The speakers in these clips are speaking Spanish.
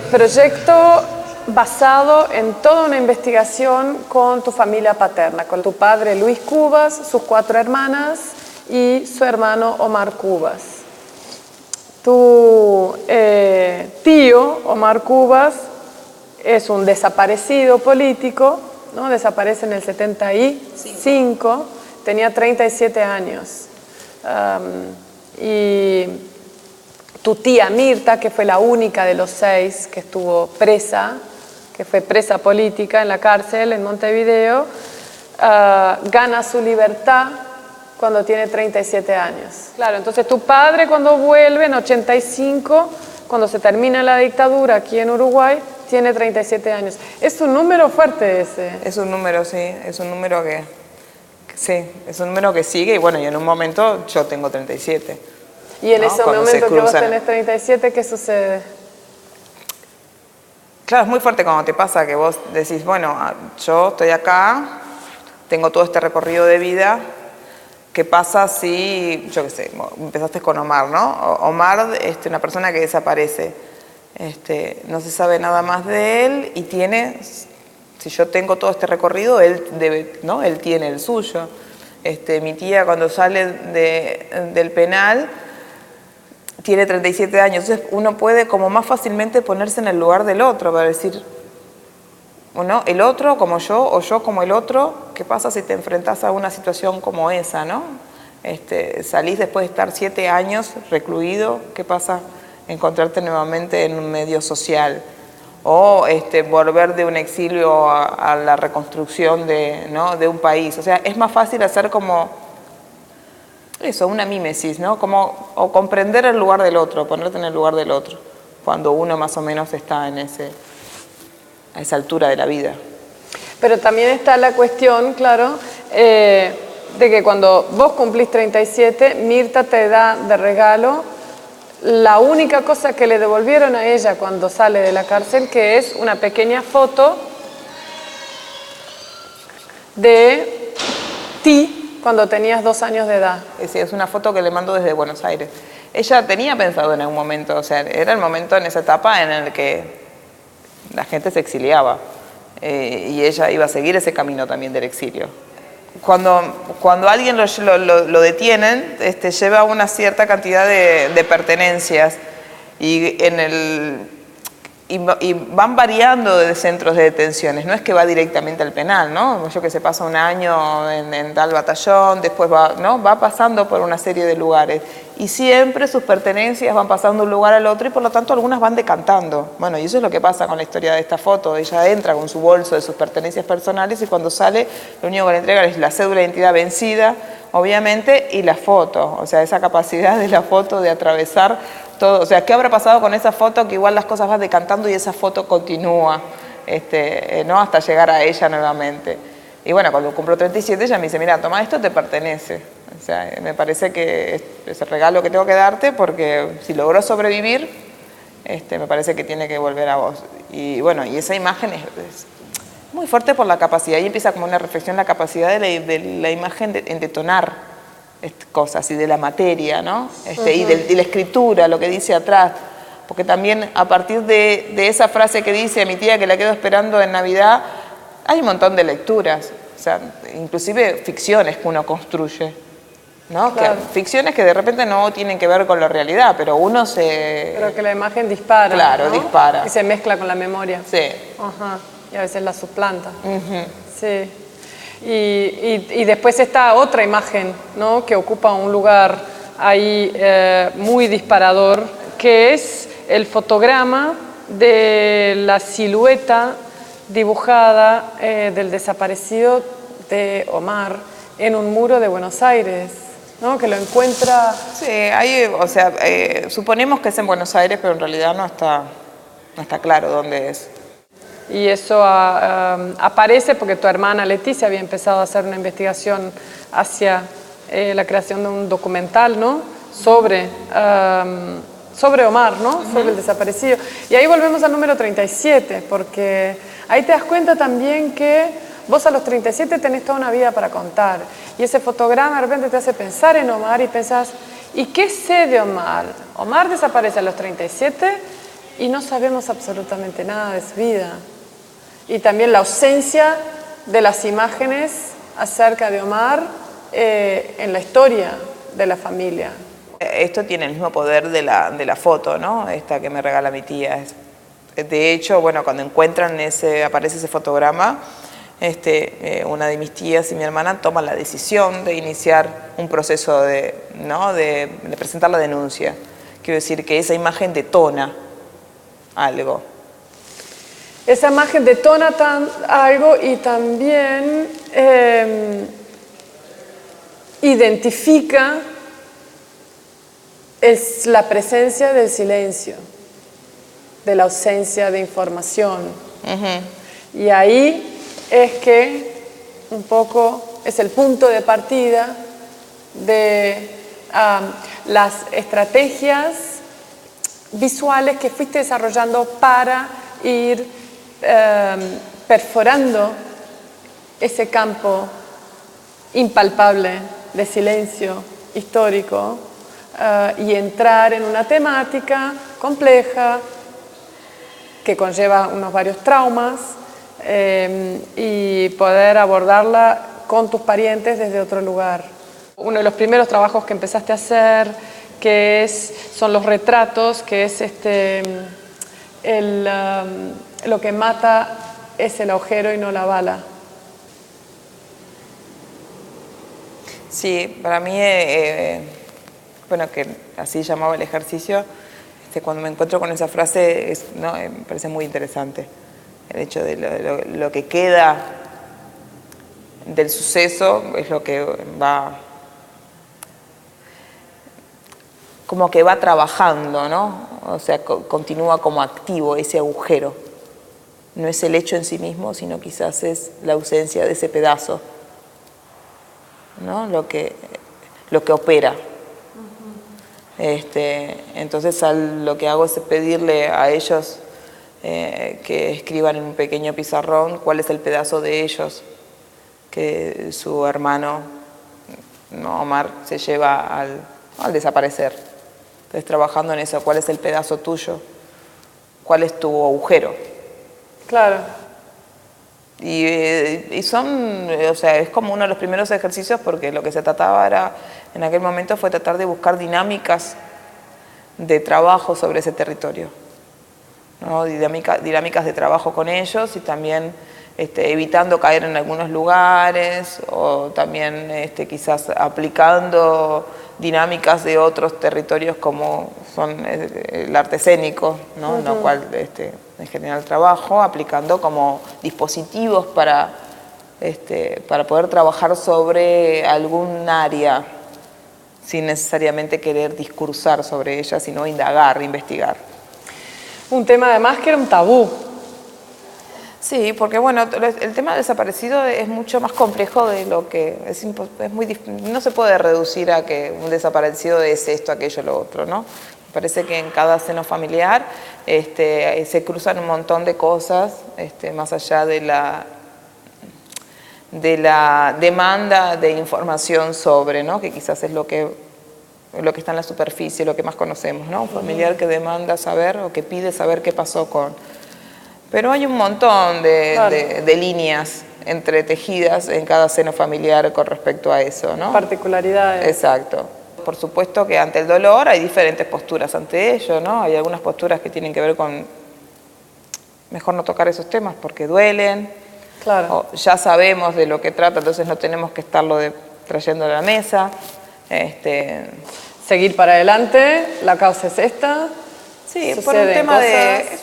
proyecto basado en toda una investigación con tu familia paterna, con tu padre Luis Cubas, sus 4 hermanas y su hermano Omar Cubas. Tu tío Omar Cubas es un desaparecido político, ¿no? Desaparece en el 75, tenía 37 años. Y tu tía Mirta, que fue la única de los 6 que estuvo presa, que fue presa política en la cárcel en Montevideo, gana su libertad cuando tiene 37 años. Claro, entonces tu padre cuando vuelve en 85, cuando se termina la dictadura aquí en Uruguay, tiene 37 años. Es un número fuerte ese. Es un número, sí, es un número que es un número que sigue y bueno, y en un momento yo tengo 37. Y en ese Cuando momento que vos tenés 37, ¿qué sucede? Claro, es muy fuerte cuando te pasa que vos decís, bueno, yo estoy acá, tengo todo este recorrido de vida, ¿qué pasa si, yo qué sé, empezaste con Omar, ¿no? Omar, una persona que desaparece, no se sabe nada más de él y tiene, si yo tengo todo este recorrido, él debe, ¿no? Él tiene el suyo. Mi tía cuando sale del penal tiene 37 años, entonces uno puede como más fácilmente ponerse en el lugar del otro para decir, bueno, el otro como yo o yo como el otro, ¿qué pasa si te enfrentás a una situación como esa, ¿no? Salís después de estar 7 años recluido, ¿qué pasa encontrarte nuevamente en un medio social? O volver de un exilio a la reconstrucción ¿no? de un país. O sea, es más fácil hacer como eso, una mímesis, ¿no? O comprender el lugar del otro, ponerte en el lugar del otro, cuando uno más o menos está a esa altura de la vida. Pero también está la cuestión, claro, de que cuando vos cumplís 37, Mirta te da de regalo la única cosa que le devolvieron a ella cuando sale de la cárcel, que es una pequeña foto de ti cuando tenías 2 años de edad. Sí, es una foto que le mando desde Buenos Aires. Ella tenía pensado en algún momento, o sea, era el momento en esa etapa en el que la gente se exiliaba y ella iba a seguir ese camino también del exilio. Cuando alguien lo detienen, lleva una cierta cantidad de pertenencias y van variando de centros de detenciones, no es que va directamente al penal, ¿no? Yo que se pasa un año en tal batallón, después va pasando por una serie de lugares y siempre sus pertenencias van pasando de un lugar al otro y por lo tanto algunas van decantando. Bueno, y eso es lo que pasa con la historia de esta foto. Ella entra con su bolso de sus pertenencias personales y cuando sale lo único que le entregan es la cédula de identidad vencida, obviamente, y la foto, o sea, esa capacidad de la foto de atravesar todo. O sea, ¿qué habrá pasado con esa foto? Que igual las cosas van decantando y esa foto continúa, ¿no? Hasta llegar a ella nuevamente. Y bueno, cuando cumplo 37 ella me dice, mira, toma, esto te pertenece. O sea, me parece que es el regalo que tengo que darte porque si logró sobrevivir, me parece que tiene que volver a vos. Y bueno, y esa imagen es muy fuerte por la capacidad, y empieza como una reflexión, la capacidad de la imagen en detonar cosas y de la materia, ¿no? Y la escritura, lo que dice atrás, porque también a partir de esa frase que dice a mi tía que la quedo esperando en Navidad, hay un montón de lecturas, o sea, inclusive ficciones que uno construye, ¿no? Claro. Ficciones que de repente no tienen que ver con la realidad, pero uno Pero que la imagen dispara, claro, ¿no? dispara. Y se mezcla con la memoria. Sí. Ajá. Y a veces la suplanta. Uh-huh. Sí. Y después está otra imagen, ¿no? Que ocupa un lugar ahí muy disparador, que es el fotograma de la silueta dibujada del desaparecido de Omar en un muro de Buenos Aires, ¿no? Que lo encuentra... Sí, o sea, suponemos que es en Buenos Aires, pero en realidad no está claro dónde es. Y eso aparece porque tu hermana Leticia había empezado a hacer una investigación hacia la creación de un documental, ¿no? Sobre Omar, ¿no? Uh-huh. Sobre el desaparecido. Y ahí volvemos al número 37, porque ahí te das cuenta también que vos a los 37 tenés toda una vida para contar. Y ese fotograma de repente te hace pensar en Omar y pensás, ¿y qué sé de Omar? Omar desaparece a los 37 y no sabemos absolutamente nada de su vida. Y también la ausencia de las imágenes acerca de Omar en la historia de la familia. Esto tiene el mismo poder de la foto, ¿no? Esta que me regala mi tía. De hecho, bueno, cuando encuentran aparece ese fotograma, una de mis tías y mi hermana toman la decisión de iniciar un proceso de presentar la denuncia. Quiero decir que esa imagen detona algo. Esa imagen detona algo y también identifica la presencia del silencio, de la ausencia de información. Y ahí es que un poco es el punto de partida de las estrategias visuales que fuiste desarrollando para ir perforando ese campo impalpable de silencio histórico y entrar en una temática compleja que conlleva unos varios traumas y poder abordarla con tus parientes desde otro lugar. Uno de los primeros trabajos que empezaste a hacer son los retratos, que es lo que mata es el agujero y no la bala. Sí, para mí, bueno, que así llamaba el ejercicio, cuando me encuentro con esa frase, me parece muy interesante. El hecho de lo que queda del suceso es lo que va, como que va trabajando, ¿no? O sea, continúa como activo ese agujero. No es el hecho en sí mismo, sino quizás es la ausencia de ese pedazo, ¿no? Lo que opera. Entonces lo que hago es pedirle a ellos que escriban en un pequeño pizarrón cuál es el pedazo de ellos que su hermano, ¿no? Omar, se lleva al desaparecer. Entonces, trabajando en eso, cuál es el pedazo tuyo, cuál es tu agujero. Claro. Y son, o sea, es como uno de los primeros ejercicios, porque lo que se trataba en aquel momento fue tratar de buscar dinámicas de trabajo sobre ese territorio, ¿no? Dinámicas de trabajo con ellos y también evitando caer en algunos lugares o también quizás aplicando dinámicas de otros territorios como son el arte escénico, ¿no? En lo cual en general trabajo, aplicando como dispositivos para poder trabajar sobre algún área sin necesariamente querer discursar sobre ella, sino indagar, investigar. Un tema además que era un tabú. Sí, porque bueno, el tema del desaparecido es mucho más complejo de lo que no se puede reducir a que un desaparecido es esto, aquello, lo otro, ¿no? Me parece que en cada seno familiar se cruzan un montón de cosas, más allá de la demanda de información sobre, ¿no? Que quizás es lo que está en la superficie, lo que más conocemos, ¿no? Un familiar que demanda saber o que pide saber qué pasó con... Pero hay un montón de líneas entretejidas en cada seno familiar con respecto a eso, ¿no? Particularidades. Exacto. Por supuesto que ante el dolor hay diferentes posturas ante ello, ¿no? Hay algunas posturas que tienen que ver con mejor no tocar esos temas porque duelen. Claro. O ya sabemos de lo que trata, entonces no tenemos que estarlo trayendo a la mesa. Seguir para adelante, la causa es esta. Sí, por un tema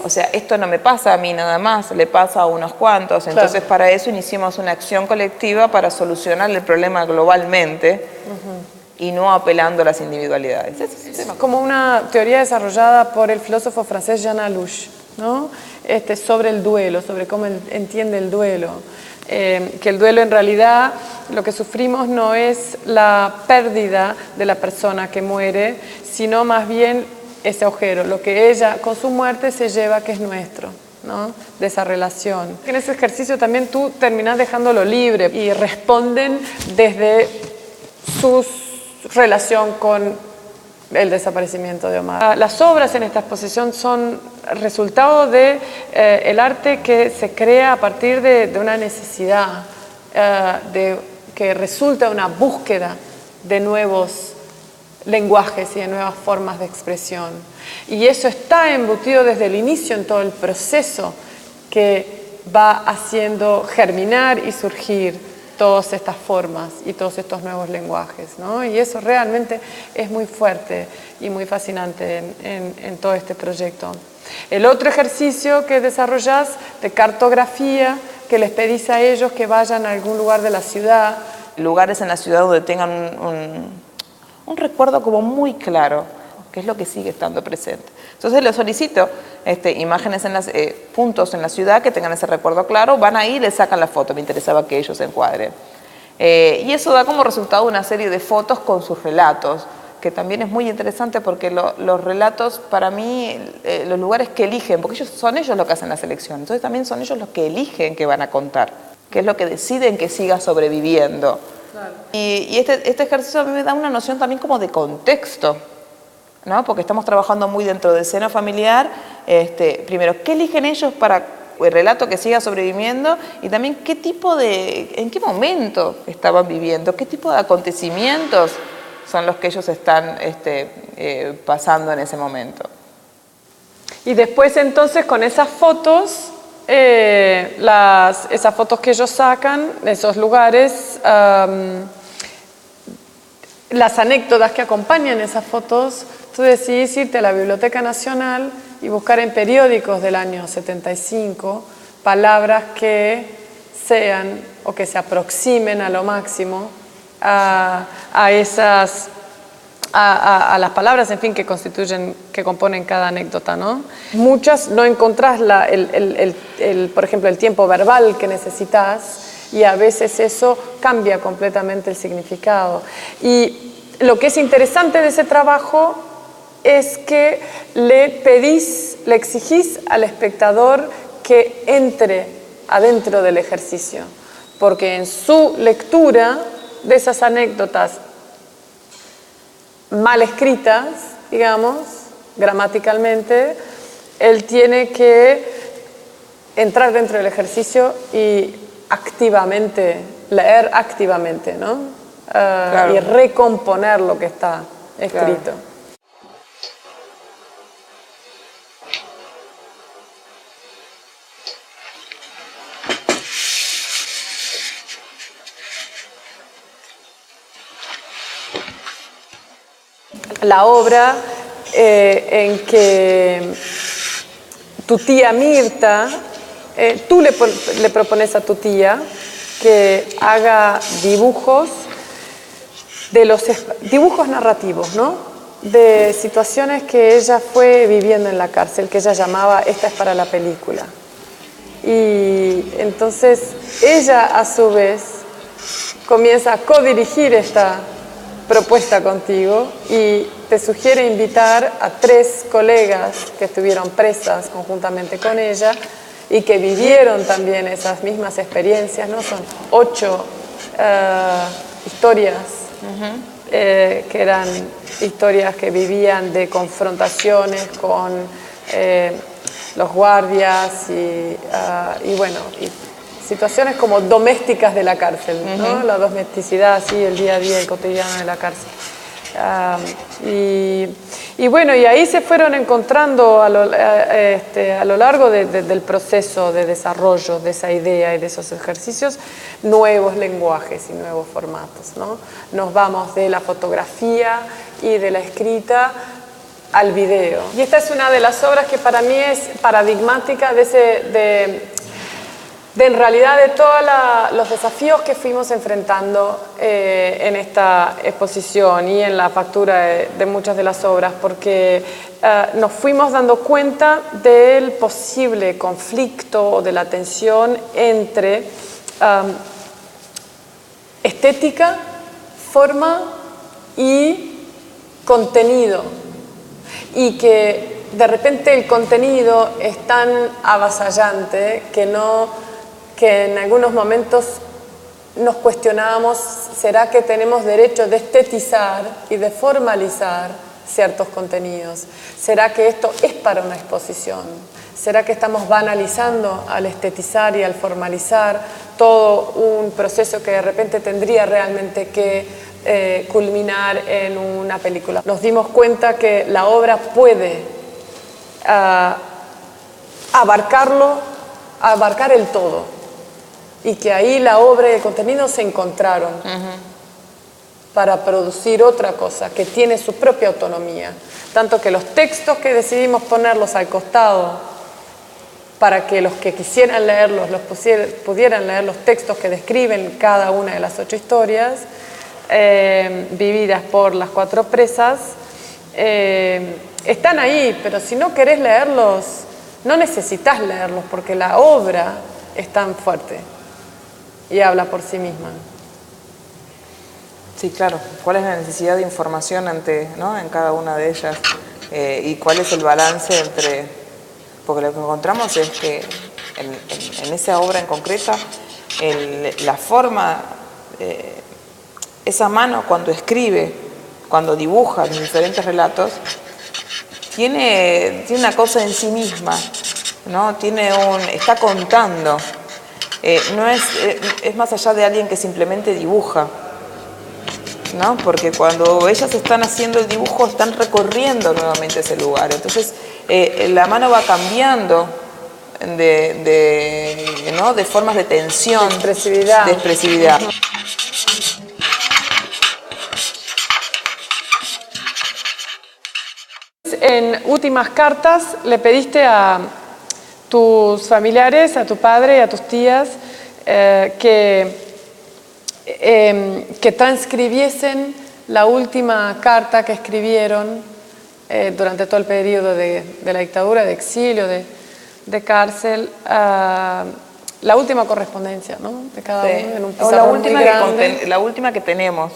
o sea, esto no me pasa a mí nada más, le pasa a unos cuantos, entonces claro. Para eso iniciamos una acción colectiva para solucionar el problema globalmente y no apelando a las individualidades. Es como una teoría desarrollada por el filósofo francés Jean Alouche, ¿no? Sobre el duelo, sobre cómo entiende el duelo. Que el duelo en realidad lo que sufrimos no es la pérdida de la persona que muere, sino más bien ese agujero, lo que ella con su muerte se lleva que es nuestro, ¿no? De esa relación. En ese ejercicio también tú terminás dejándolo libre y responden desde su relación con el desaparecimiento de Omar. Las obras en esta exposición son resultado de el arte que se crea a partir de una necesidad, que resulta de una búsqueda de nuevos lenguajes y de nuevas formas de expresión. Y eso está embutido desde el inicio en todo el proceso que va haciendo germinar y surgir todas estas formas y todos estos nuevos lenguajes, ¿no? Y eso realmente es muy fuerte y muy fascinante en todo este proyecto. El otro ejercicio que desarrollás de cartografía, que les pedís a ellos que vayan a algún lugar de la ciudad. Lugares en la ciudad donde tengan un recuerdo como muy claro, que es lo que sigue estando presente. Entonces les solicito imágenes, puntos en la ciudad que tengan ese recuerdo claro, van ahí y les sacan la foto, me interesaba que ellos se encuadren. Y eso da como resultado una serie de fotos con sus relatos, que también es muy interesante porque los relatos, para mí, los lugares que eligen, porque son ellos los que hacen la selección, entonces también son ellos los que eligen qué van a contar, que es lo que deciden que siga sobreviviendo. Claro. Y este ejercicio a mí me da una noción también como de contexto, ¿no? Porque estamos trabajando muy dentro del seno familiar. Primero, ¿qué eligen ellos para el relato que siga sobreviviendo? Y también, en qué momento estaban viviendo, qué tipo de acontecimientos son los que ellos están pasando en ese momento. Y después entonces con esas fotos, esas fotos que ellos sacan de esos lugares, las anécdotas que acompañan esas fotos, tú decidís irte a la Biblioteca Nacional y buscar en periódicos del año 75 palabras que sean o que se aproximen a lo máximo a las palabras, en fin, que componen cada anécdota, ¿no? Muchas no encontrás, por ejemplo, el tiempo verbal que necesitas, y a veces eso cambia completamente el significado. Y lo que es interesante de ese trabajo es que le exigís al espectador que entre adentro del ejercicio, porque en su lectura de esas anécdotas mal escritas, digamos, gramaticalmente, él tiene que entrar dentro del ejercicio y activamente, leer activamente, ¿no? Claro. Y recomponer lo que está escrito. Claro. La obra en que tu tía Mirta, tú le propones a tu tía que haga dibujos dibujos narrativos, ¿no? De situaciones que ella fue viviendo en la cárcel, que ella llamaba "Esta es para la película". Y entonces ella a su vez comienza a codirigir esta propuesta contigo y te sugiere invitar a 3 colegas que estuvieron presas conjuntamente con ella y que vivieron también esas mismas experiencias, ¿no? Son 8 historias que eran historias que vivían de confrontaciones con los guardias y bueno, y situaciones como domésticas de la cárcel, ¿no? La domesticidad, así, el día a día, el cotidiano de la cárcel. Y bueno, y ahí se fueron encontrando a lo largo del proceso de desarrollo de esa idea y de esos ejercicios nuevos lenguajes y nuevos formatos, ¿no? Nos vamos de la fotografía y de la escrita al video. Y esta es una de las obras que para mí es paradigmática en realidad de todos los desafíos que fuimos enfrentando en esta exposición y en la factura de muchas de las obras, porque nos fuimos dando cuenta del posible conflicto o de la tensión entre estética, forma y contenido, y que de repente el contenido es tan avasallante que en algunos momentos nos cuestionábamos, ¿será que tenemos derecho de estetizar y de formalizar ciertos contenidos? ¿Será que esto es para una exposición? ¿Será que estamos banalizando al estetizar y al formalizar todo un proceso que de repente tendría realmente que culminar en una película? Nos dimos cuenta que la obra puede abarcar el todo, y que ahí la obra y el contenido se encontraron para producir otra cosa que tiene su propia autonomía. Tanto que los textos que decidimos ponerlos al costado para que los que quisieran leerlos pudieran leer los textos que describen cada una de las 8 historias vividas por las 4 presas, están ahí, pero si no querés leerlos, no necesitas leerlos, porque la obra es tan fuerte y habla por sí misma. Sí, claro. ¿Cuál es la necesidad de información ¿no? en cada una de ellas? Y cuál es el balance entre... Porque lo que encontramos es que en esa obra en concreta, la forma, esa mano cuando escribe, cuando dibuja los diferentes relatos, tiene una cosa en sí misma, ¿no? Está contando. No es más allá de alguien que simplemente dibuja, ¿no? Porque cuando ellas están haciendo el dibujo, están recorriendo nuevamente ese lugar. Entonces, la mano va cambiando ¿no? de formas de tensión, de expresividad. En últimas cartas le pediste a tus familiares, a tu padre y a tus tías que transcribiesen la última carta que escribieron durante todo el periodo de la dictadura, de exilio, de cárcel, la última correspondencia, ¿no? De cada uno en un pizarrón muy grande. La última que tenemos.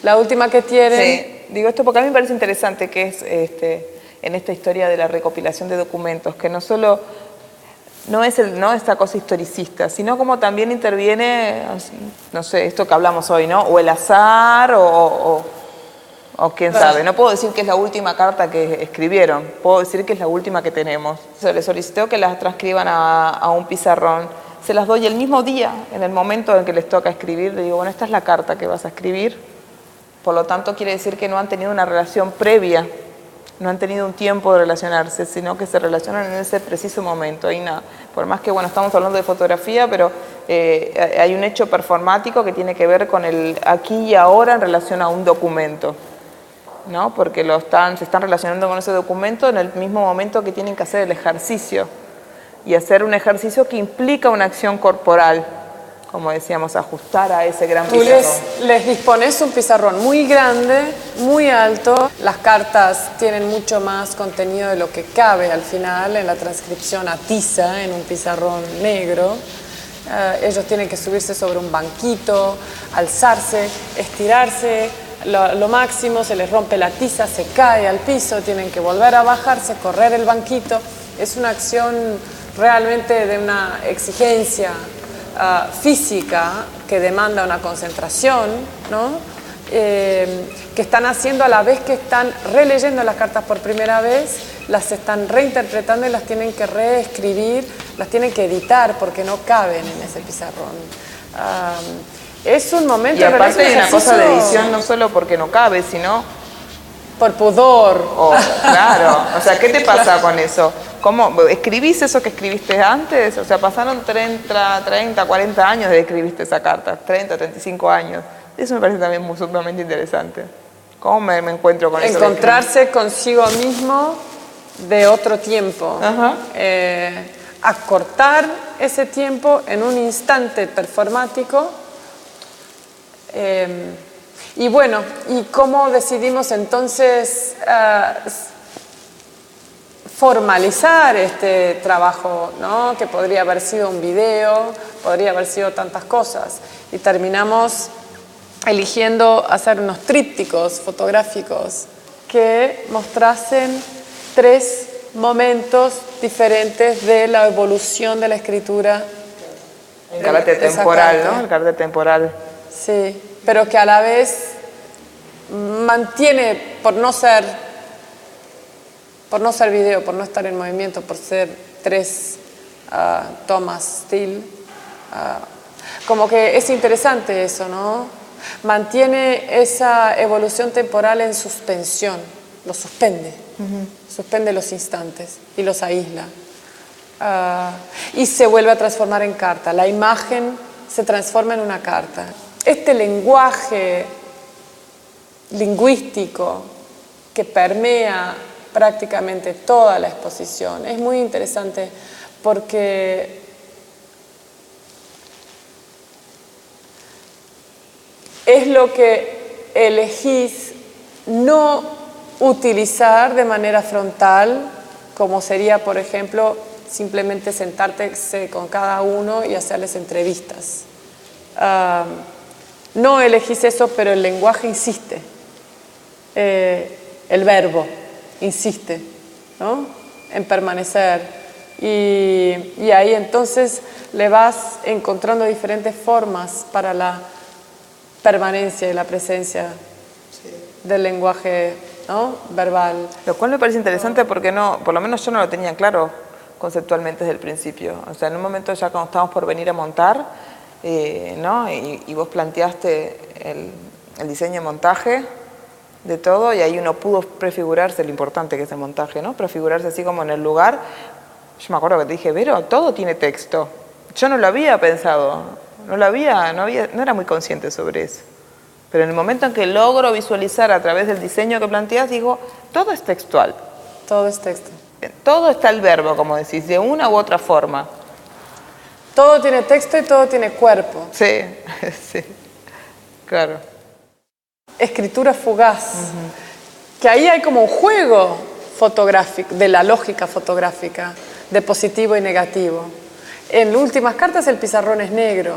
La última que tienen. Sí. Digo esto porque a mí me parece interesante que es en esta historia de la recopilación de documentos, que no solo no es esta cosa historicista, sino como también interviene, no sé, esto que hablamos hoy, ¿no? O el azar o quién sabe. No puedo decir que es la última carta que escribieron, puedo decir que es la última que tenemos. Se les solicitó que las transcriban a un pizarrón. Se las doy el mismo día, en el momento en que les toca escribir. Le digo, bueno, esta es la carta que vas a escribir. Por lo tanto, quiere decir que no han tenido una relación previa, no han tenido un tiempo de relacionarse, sino que se relacionan en ese preciso momento. Y nada, por más que, bueno, estamos hablando de fotografía, pero hay un hecho performático que tiene que ver con el aquí y ahora en relación a un documento, ¿no? Porque se están relacionando con ese documento en el mismo momento que tienen que hacer el ejercicio. Y hacer un ejercicio que implica una acción corporal, como decíamos, ajustar a ese gran pizarrón. Tú les dispones un pizarrón muy grande, muy alto. Las cartas tienen mucho más contenido de lo que cabe al final en la transcripción a tiza en un pizarrón negro. Ellos tienen que subirse sobre un banquito, alzarse, estirarse lo máximo, se les rompe la tiza, se cae al piso, tienen que volver a bajarse, correr el banquito. Es una acción realmente de una exigencia física que demanda una concentración, ¿no? Que están haciendo a la vez que están releyendo las cartas por primera vez, las están reinterpretando y las tienen que reescribir, las tienen que editar porque no caben en ese pizarrón. Es un momento... Y aparte hay una cosa de edición no solo porque no cabe, sino... por pudor. Claro, o sea, ¿qué te pasa con eso? ¿Cómo? ¿Escribís eso que escribiste antes? O sea, pasaron 30, 40 años de que escribiste esa carta, 30, 35 años. Eso me parece también muy sumamente interesante. ¿Cómo me encuentro con eso? Encontrarse consigo mismo de otro tiempo. Acortar ese tiempo en un instante performático. Y bueno, ¿y cómo decidimos entonces formalizar este trabajo, ¿no? Que podría haber sido un video, podría haber sido tantas cosas? Y terminamos eligiendo hacer unos trípticos fotográficos que mostrasen 3 momentos diferentes de la evolución de la escritura. El carácter temporal, ¿no? El carácter temporal. Sí, pero que a la vez mantiene, por no ser por no ser video, por no estar en movimiento, por ser 3 tomas still. Como que es interesante eso, ¿no? Mantiene esa evolución temporal en suspensión, lo suspende, suspende los instantes y los aísla. Y se vuelve a transformar en carta. La imagen se transforma en una carta. Este lenguaje lingüístico que permea prácticamente toda la exposición es muy interesante porque es lo que elegís no utilizar de manera frontal, como sería, por ejemplo, simplemente sentarte con cada uno y hacerles entrevistas. No elegís eso, pero el lenguaje insiste. El verbo insiste, ¿no?, en permanecer. Y ahí entonces le vas encontrando diferentes formas para la permanencia y la presencia del lenguaje, ¿no?, verbal. Lo cual me parece interesante porque no, por lo menos yo no lo tenía claro conceptualmente desde el principio. O sea, en un momento ya cuando estábamos por venir a montar, ¿no?, y vos planteaste el diseño de montaje de todo, y ahí uno pudo prefigurarse lo importante que es el montaje, ¿no? Prefigurarse así como en el lugar. Yo me acuerdo que te dije, Vero, todo tiene texto. Yo no lo había pensado, no era muy consciente sobre eso. Pero en el momento en que logro visualizar a través del diseño que planteas, digo, todo es textual. Todo es texto. Todo está el verbo, como decís, de una u otra forma. Todo tiene texto y todo tiene cuerpo. Sí, sí, claro. Escritura fugaz. Que ahí hay como un juego fotográfico, de la lógica fotográfica, de positivo y negativo. En últimas cartas el pizarrón es negro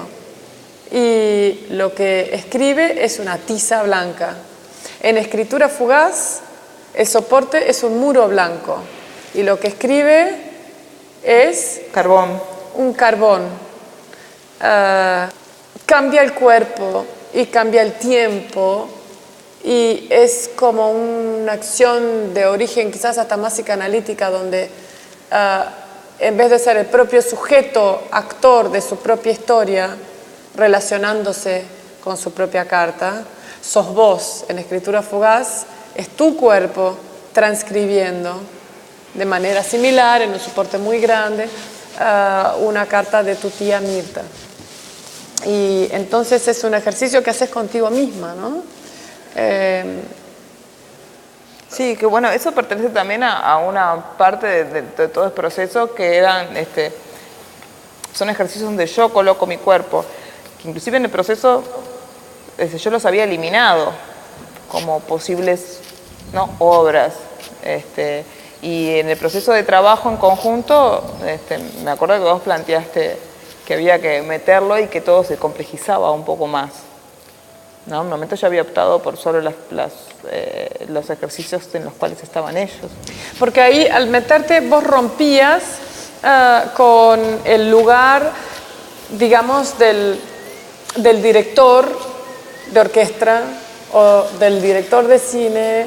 y lo que escribe es una tiza blanca. En escritura fugaz el soporte es un muro blanco y lo que escribe es carbón. Un carbón. Cambia el cuerpo y cambia el tiempo y es como una acción de origen quizás hasta más psicoanalítica, donde en vez de ser el propio sujeto, actor de su propia historia, relacionándose con su propia carta, sos vos. En escritura fugaz es tu cuerpo transcribiendo de manera similar, en un soporte muy grande, una carta de tu tía Mirta. Y entonces es un ejercicio que haces contigo misma, ¿no? Sí, que bueno, eso pertenece también a una parte de todo el proceso que eran, son ejercicios donde yo coloco mi cuerpo, que inclusive en el proceso yo los había eliminado como posibles, ¿no?, obras, y en el proceso de trabajo en conjunto, me acuerdo que vos planteaste que había que meterlo y que todo se complejizaba un poco más, ¿no? En un momento yo había optado por solo los ejercicios en los cuales estaban ellos. Porque ahí al meterte vos rompías con el lugar, digamos, del director de orquesta o del director de cine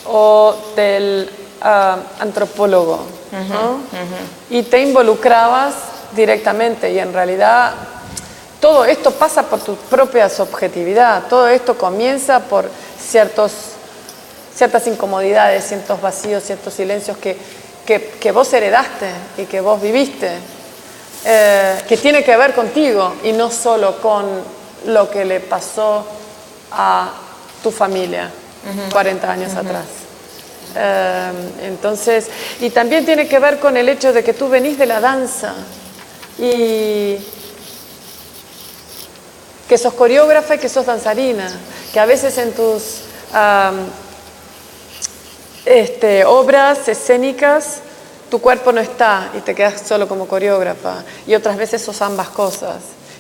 o del antropólogo, ¿no? Y te involucrabas directamente y en realidad todo esto pasa por tu propia subjetividad, todo esto comienza por ciertas incomodidades, ciertos vacíos, ciertos silencios que vos heredaste y que vos viviste, que tiene que ver contigo y no solo con lo que le pasó a tu familia 40 años atrás. Entonces, y también tiene que ver con el hecho de que tú venís de la danza y que sos coreógrafa y que sos danzarina, que a veces en tus obras escénicas tu cuerpo no está y te quedas solo como coreógrafa, y otras veces sos ambas cosas,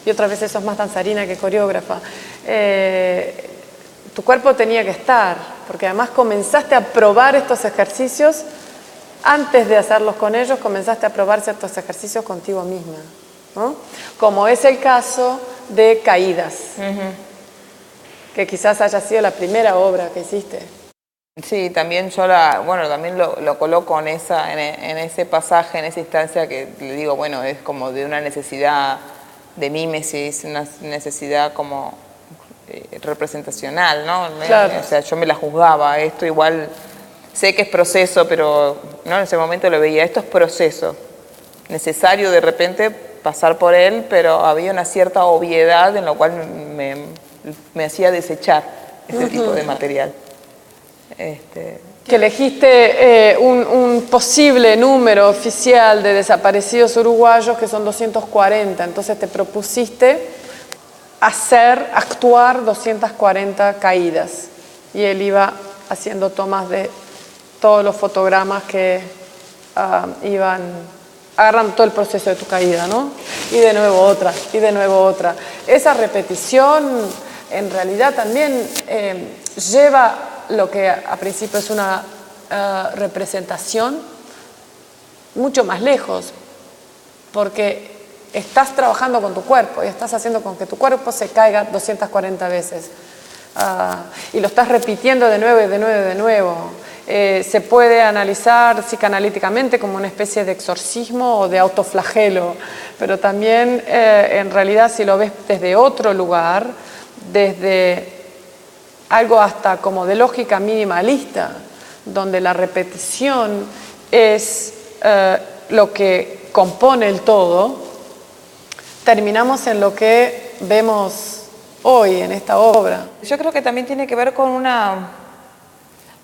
y otras veces sos más danzarina que coreógrafa. Tu cuerpo tenía que estar, porque además comenzaste a probar estos ejercicios, antes de hacerlos con ellos, comenzaste a probar ciertos ejercicios contigo misma, ¿no? Como es el caso de Caídas, que quizás haya sido la primera obra que hiciste. Sí, también yo también lo coloco en ese pasaje, en esa instancia que le digo, bueno, es como de una necesidad de mímesis, una necesidad como representacional, ¿no? Claro. O sea, yo me la juzgaba, esto igual, sé que es proceso, pero ¿no? En ese momento lo veía, esto es proceso, necesario de repente pasar por él, pero había una cierta obviedad en lo cual me hacía desechar ese tipo de material. Que elegiste un posible número oficial de desaparecidos uruguayos que son 240, entonces te propusiste actuar 240 caídas y él iba haciendo tomas de todos los fotogramas que iban agarrando todo el proceso de tu caída, ¿no? Y de nuevo otra, y de nuevo otra. Esa repetición en realidad también lleva lo que a principio es una representación mucho más lejos, porque estás trabajando con tu cuerpo y estás haciendo con que tu cuerpo se caiga 240 veces. Y lo estás repitiendo de nuevo y de nuevo y de nuevo. Se puede analizar psicoanalíticamente como una especie de exorcismo o de autoflagelo, pero también en realidad si lo ves desde otro lugar, desde algo hasta como de lógica minimalista, donde la repetición es lo que compone el todo, terminamos en lo que vemos hoy en esta obra. Yo creo que también tiene que ver con una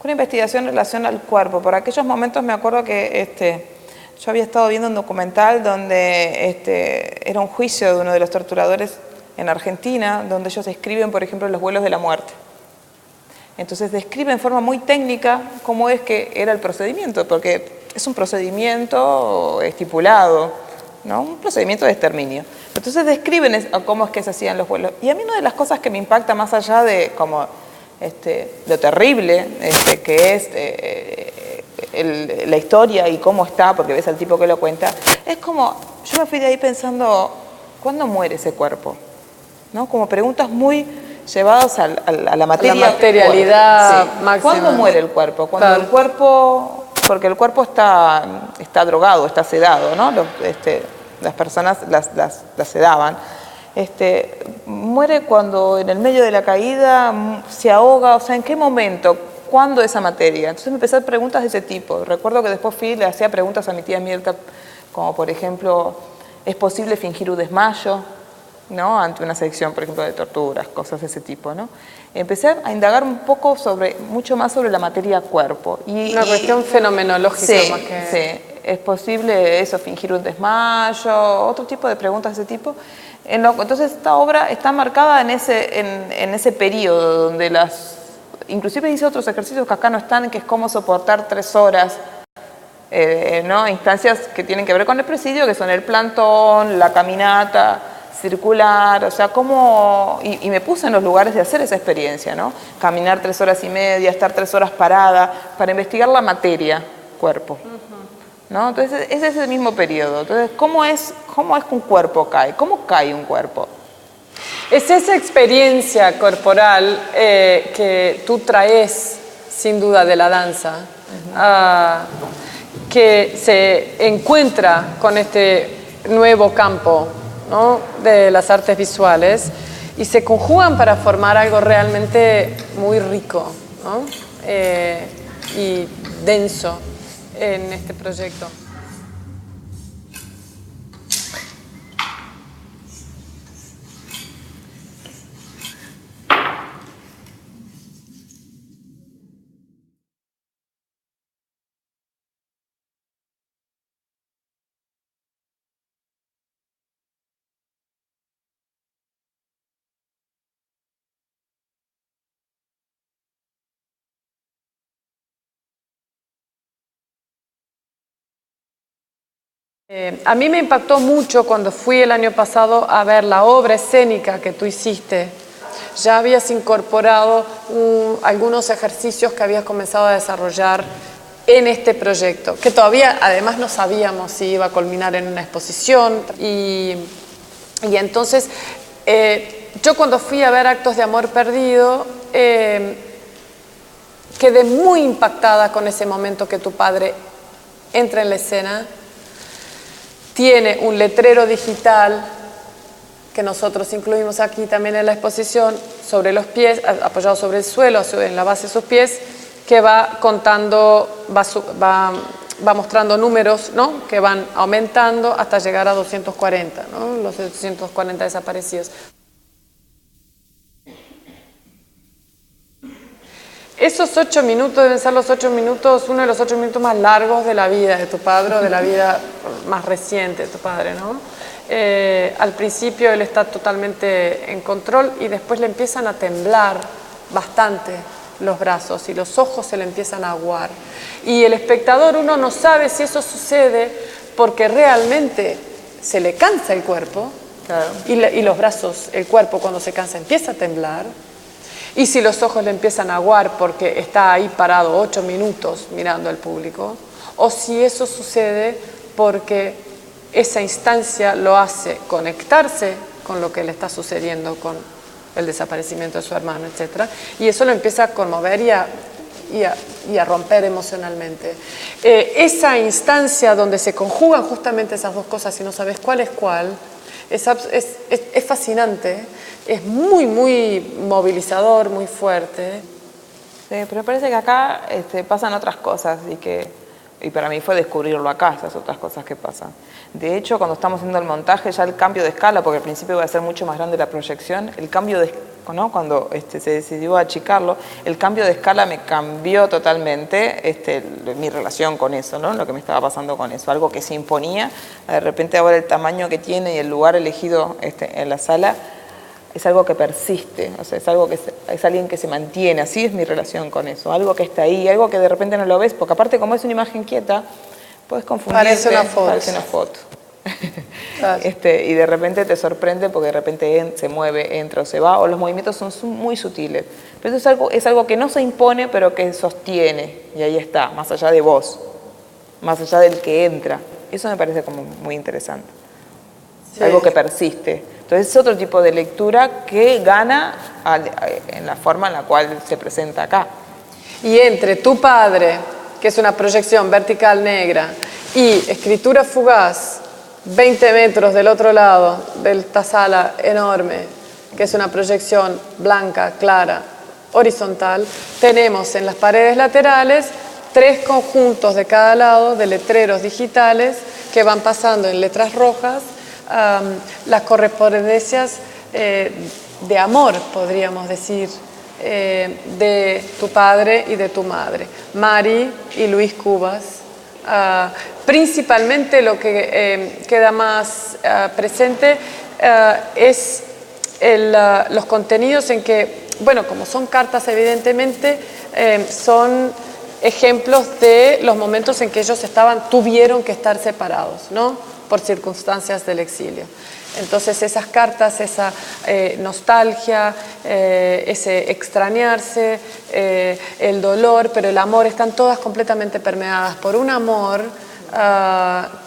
investigación en relación al cuerpo. Por aquellos momentos me acuerdo que yo había estado viendo un documental donde era un juicio de uno de los torturadores en Argentina, donde ellos describen, por ejemplo, los vuelos de la muerte. Entonces describe en forma muy técnica cómo es que era el procedimiento, porque es un procedimiento estipulado, ¿no? Un procedimiento de exterminio. Entonces describen cómo es que se hacían los vuelos. Y a mí una de las cosas que me impacta más allá de como lo terrible que es la historia y cómo está, porque ves al tipo que lo cuenta, es como, yo me fui de ahí pensando, ¿cuándo muere ese cuerpo? ¿No? Como preguntas muy llevadas a la materia. La materialidad máxima. ¿Cuándo muere el cuerpo? Cuando claro. el cuerpo, porque el cuerpo está drogado, está sedado, ¿no? Las personas las sedaban. Muere cuando en el medio de la caída se ahoga, o sea, ¿en qué momento? ¿Cuándo esa materia? Entonces me empecé a hacer preguntas de ese tipo. Recuerdo que después le hacía preguntas a mi tía Mirta, como por ejemplo, ¿es posible fingir un desmayo? ¿No? Ante una sección, por ejemplo, de torturas, cosas de ese tipo, ¿no? Empecé a indagar un poco mucho más sobre la materia cuerpo. Una cuestión fenomenológica sí, más que... Sí, ¿es posible eso, fingir un desmayo? Otro tipo de preguntas de ese tipo. Entonces esta obra está marcada en ese periodo donde inclusive hice otros ejercicios que acá no están, que es cómo soportar 3 horas, ¿no? Instancias que tienen que ver con el presidio, que son el plantón, la caminata circular, o sea, y me puse en los lugares de hacer esa experiencia, ¿no? Caminar 3 horas y media, estar 3 horas parada, para investigar la materia, cuerpo, ¿no? Entonces, ese es el mismo periodo. Entonces, ¿cómo es que un cuerpo cae? ¿Cómo cae un cuerpo? Es esa experiencia corporal que tú traes, sin duda, de la danza, que se encuentra con este nuevo campo, ¿no? De las artes visuales y se conjugan para formar algo realmente muy rico, ¿no? Y denso en este proyecto. A mí me impactó mucho cuando fui el año pasado a ver la obra escénica que tú hiciste. Ya habías incorporado algunos ejercicios que habías comenzado a desarrollar en este proyecto, que todavía además no sabíamos si iba a culminar en una exposición. Y entonces, yo cuando fui a ver Actos de Amor Perdido, quedé muy impactada con ese momento que tu padre entra en la escena. Tiene un letrero digital que nosotros incluimos aquí también en la exposición, sobre los pies, apoyado sobre el suelo, en la base de sus pies, que va contando, va mostrando números, ¿no?, que van aumentando hasta llegar a 240, ¿no?, los 240 desaparecidos. Esos 8 minutos deben ser los 8 minutos, uno de los 8 minutos más largos de la vida de tu padre, o de la vida más reciente de tu padre, ¿no? Al principio él está totalmente en control y después le empiezan a temblar bastante los brazos y los ojos se le empiezan a aguar. Y el espectador, uno no sabe si eso sucede porque realmente se le cansa el cuerpo, claro, y los brazos, el cuerpo cuando se cansa empieza a temblar. Y si los ojos le empiezan a aguar porque está ahí parado 8 minutos mirando al público, o si eso sucede porque esa instancia lo hace conectarse con lo que le está sucediendo con el desaparecimiento de su hermano, etc. Y eso lo empieza a conmover y a romper emocionalmente. Esa instancia donde se conjugan justamente esas dos cosas y no sabes cuál es cuál, es fascinante. Es muy, muy movilizador, muy fuerte. Sí, pero parece que acá pasan otras cosas y para mí fue descubrirlo acá, esas otras cosas que pasan. De hecho, cuando estamos haciendo el montaje, ya el cambio de escala, porque al principio iba a ser mucho más grande la proyección, el cambio de, ¿no?, cuando se decidió achicarlo, el cambio de escala me cambió totalmente mi relación con eso, ¿no?, lo que me estaba pasando con eso, algo que se imponía, de repente ahora el tamaño que tiene y el lugar elegido en la sala, es algo que persiste, o sea, es alguien que se mantiene, así es mi relación con eso, algo que está ahí, algo que de repente no lo ves, porque aparte como es una imagen quieta, puedes confundirte. Parece una foto. Parece una foto. Claro. Y de repente te sorprende porque de repente se mueve, entra o se va, o los movimientos son muy sutiles. Pero eso es algo que no se impone, pero que sostiene, y ahí está, más allá de vos, más allá del que entra. Eso me parece como muy interesante. Sí. Algo que persiste. Entonces es otro tipo de lectura que gana en la forma en la cual se presenta acá. Y entre tu padre, que es una proyección vertical negra, y escritura fugaz, 20 metros del otro lado de esta sala enorme, que es una proyección blanca, clara, horizontal, tenemos en las paredes laterales 3 conjuntos de cada lado de letreros digitales que van pasando en letras rojas las correspondencias de amor, podríamos decir, de tu padre y de tu madre, Mari y Luis Cubas. Principalmente lo que queda más presente es los contenidos en que, bueno, como son cartas evidentemente, son ejemplos de los momentos en que ellos tuvieron que estar separados, ¿no?, por circunstancias del exilio. Entonces esas cartas, esa nostalgia, ese extrañarse, el dolor, pero el amor, están todas completamente permeadas por un amor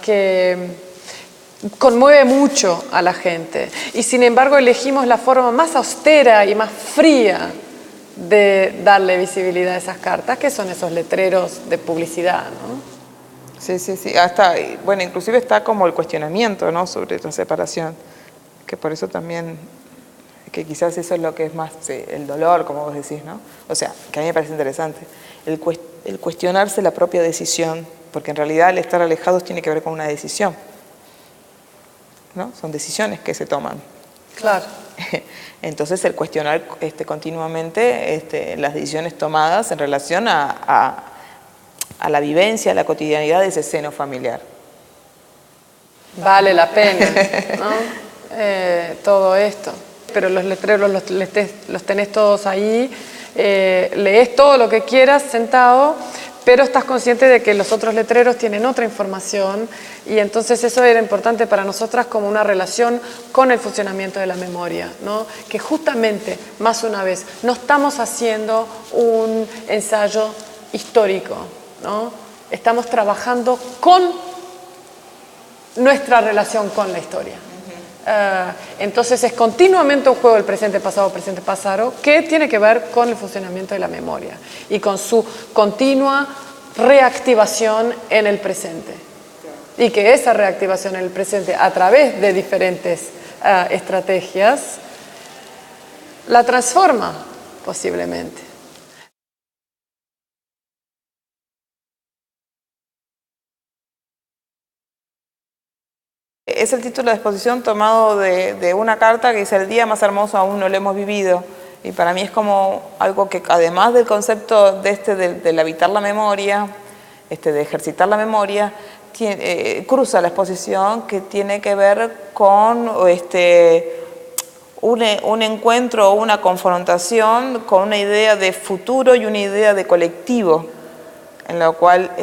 que conmueve mucho a la gente. Y sin embargo elegimos la forma más austera y más fría de darle visibilidad a esas cartas, que son esos letreros de publicidad, ¿no? Sí, sí, sí. Bueno, inclusive está como el cuestionamiento, ¿no?, sobre la separación, que por eso también, que quizás eso es lo que es más el dolor, como vos decís, ¿no? O sea, que a mí me parece interesante, el cuestionarse la propia decisión, porque en realidad el estar alejados tiene que ver con una decisión, ¿no? Son decisiones que se toman. Claro. Entonces el cuestionar continuamente las decisiones tomadas en relación a la vivencia, a la cotidianidad de ese seno familiar. Vale la pena, ¿no? Todo esto. Pero los letreros los tenés todos ahí, lees todo lo que quieras sentado, pero estás consciente de que los otros letreros tienen otra información y entonces eso era importante para nosotras como una relación con el funcionamiento de la memoria, ¿no? Que justamente, más una vez, no estamos haciendo un ensayo histórico, ¿no? Estamos trabajando con nuestra relación con la historia. Entonces es continuamente un juego del presente, pasado, que tiene que ver con el funcionamiento de la memoria y con su continua reactivación en el presente. Y que esa reactivación en el presente, a través de diferentes estrategias, la transforma posiblemente. Es el título de exposición tomado de una carta que dice: el día más hermoso aún no lo hemos vivido. Y para mí es como algo que, además del concepto del habitar la memoria, de ejercitar la memoria, cruza la exposición, que tiene que ver con un encuentro o una confrontación con una idea de futuro y una idea de colectivo, en la cual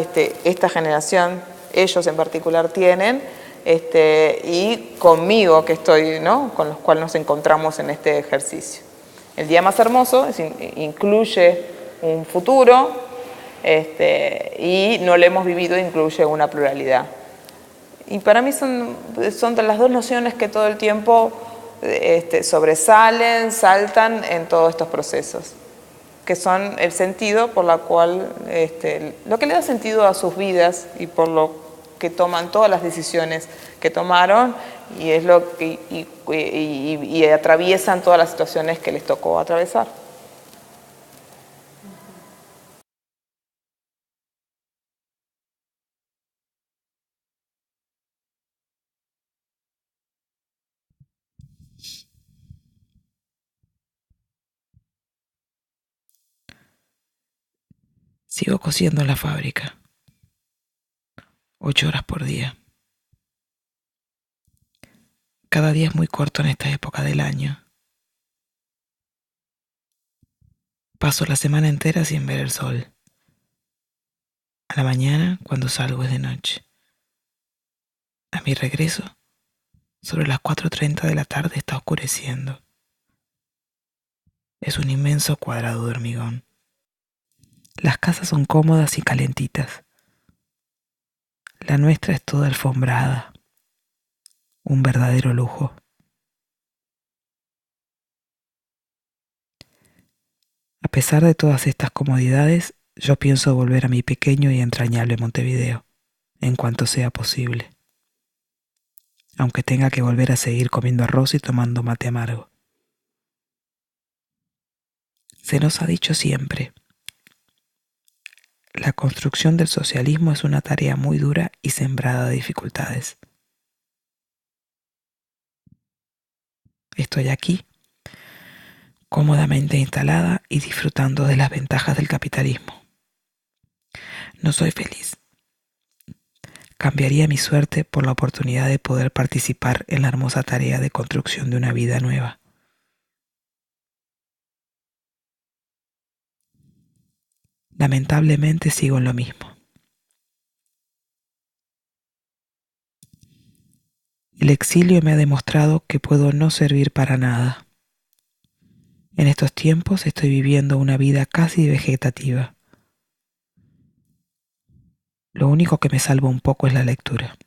esta generación, ellos en particular, tienen, y conmigo que estoy, ¿no?, con los cuales nos encontramos en este ejercicio. El día más hermoso incluye un futuro, y no lo hemos vivido, incluye una pluralidad. Y para mí son de las dos nociones que todo el tiempo sobresalen, saltan en todos estos procesos, que son el sentido por la cual, lo que le da sentido a sus vidas y por lo que toman todas las decisiones que tomaron, y es lo que y atraviesan todas las situaciones que les tocó atravesar. Sigo cosiendo en la fábrica, 8 horas por día. Cada día es muy corto en esta época del año. Paso la semana entera sin ver el sol. A la mañana, cuando salgo, es de noche. A mi regreso, sobre las 4:30 de la tarde está oscureciendo. Es un inmenso cuadrado de hormigón. Las casas son cómodas y calentitas. La nuestra es toda alfombrada. Un verdadero lujo. A pesar de todas estas comodidades, yo pienso volver a mi pequeño y entrañable Montevideo, en cuanto sea posible. Aunque tenga que volver a seguir comiendo arroz y tomando mate amargo. Se nos ha dicho siempre: la construcción del socialismo es una tarea muy dura y sembrada de dificultades. Estoy aquí, cómodamente instalada y disfrutando de las ventajas del capitalismo. No soy feliz. Cambiaría mi suerte por la oportunidad de poder participar en la hermosa tarea de construcción de una vida nueva. Lamentablemente sigo en lo mismo. El exilio me ha demostrado que puedo no servir para nada. En estos tiempos estoy viviendo una vida casi vegetativa. Lo único que me salva un poco es la lectura.